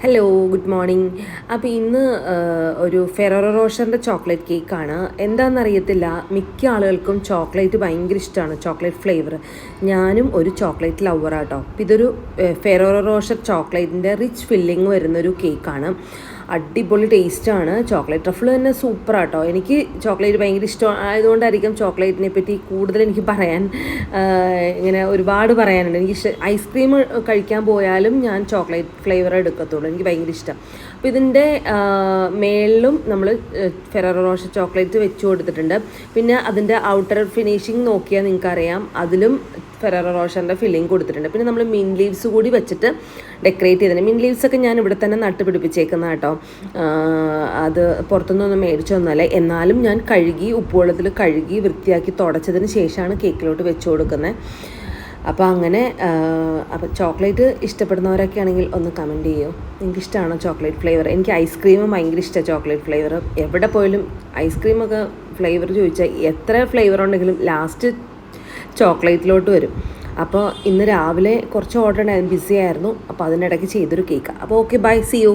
Hello good morning. അപ്പോൾ ഇന്ന് ഒരു ഫെററോ റോഷറിൻ്റെ ചോക്ലേറ്റ് കേക്കാണ്. എന്താണെന്നറിയത്തില്ല, മിക്ക ആളുകൾക്കും ചോക്ലേറ്റ് ഭയങ്കര ഇഷ്ടമാണ്, ചോക്ലേറ്റ് ഫ്ലേവർ. ഞാനും ഒരു ചോക്ലേറ്റ് ലവറാട്ടോ. അപ്പോൾ ഇതൊരു ഫെററോ റോഷർ ചോക്ലേറ്റിൻ്റെ റിച്ച് ഫില്ലിങ് വരുന്നൊരു കേക്കാണ്. അടിപൊളി ടേസ്റ്റാണ്. ചോക്ലേറ്റ് ട്രഫിൾ തന്നെ സൂപ്പറാട്ടോ. എനിക്ക് ചോക്ലേറ്റ് ഭയങ്കര ഇഷ്ടം ആയതുകൊണ്ടായിരിക്കും ചോക്ലേറ്റിനെ പറ്റി കൂടുതൽ എനിക്ക് പറയാൻ ഇങ്ങനെ ഒരുപാട് പറയാനുണ്ട്. എനിക്ക് ഐസ്ക്രീം കഴിക്കാൻ പോയാലും ഞാൻ ചോക്ലേറ്റ് ഫ്ലേവർ എടുക്കത്തുള്ളൂ, എനിക്ക് ഭയങ്കര ഇഷ്ടം. അപ്പോൾ ഇതിൻ്റെ മേളിലും നമ്മൾ ഫെററോ റോഷർ ചോക്ലേറ്റ് വെച്ച് കൊടുത്തിട്ടുണ്ട്. പിന്നെ അതിൻ്റെ ഔട്ടർ ഫിനിഷിങ് നോക്കിയാൽ നിങ്ങൾക്കറിയാം, അതിലും ഫെററോ റോഷറിൻ്റെ ഫില്ലിങ് കൊടുത്തിട്ടുണ്ട്. പിന്നെ നമ്മൾ മിൻ ലീവ്സ് കൂടി വെച്ചിട്ട് ഡെക്കറേറ്റ് ചെയ്തിട്ടുണ്ട്. മിൻ ലീവ്സൊക്കെ ഞാൻ ഇവിടെ തന്നെ നട്ട് പിടിപ്പിച്ചേക്കുന്ന കേട്ടോ. അത് പുറത്തുനിന്നൊന്നും മേടിച്ചൊന്നുമല്ല. എന്നാലും ഞാൻ ഉപ്പുവെള്ളത്തിൽ കഴുകി വൃത്തിയാക്കി തുടച്ചതിന് ശേഷമാണ് കേക്കിലോട്ട് വെച്ച് കൊടുക്കുന്നത്. അപ്പോൾ അങ്ങനെ അപ്പോൾ ചോക്ലേറ്റ് ഇഷ്ടപ്പെടുന്നവരൊക്കെ ആണെങ്കിൽ ഒന്ന് കമൻറ്റ് ചെയ്യൂ. എനിക്കിഷ്ടമാണോ ചോക്ലേറ്റ് ഫ്ലേവർ? എനിക്ക് ഐസ്ക്രീമും ഭയങ്കര ഇഷ്ടമാണ്, ചോക്ലേറ്റ് ഫ്ലേവർ. എവിടെ പോയാലും ഐസ്ക്രീമൊക്കെ ഫ്ലേവർ ചോദിച്ചാൽ എത്ര ഫ്ലേവർ ഉണ്ടെങ്കിലും ലാസ്റ്റ് ചോക്ലേറ്റിലോട്ട് വരും. അപ്പോൾ ഇന്ന് രാവിലെ കുറച്ച് ഓർഡർ ഉണ്ടായിരുന്നു, ബിസി ആയിരുന്നു. അപ്പോൾ അതിനിടയ്ക്ക് ചെയ്തൊരു കേക്ക്. അപ്പോൾ ഓക്കെ, ബൈ, സി യു.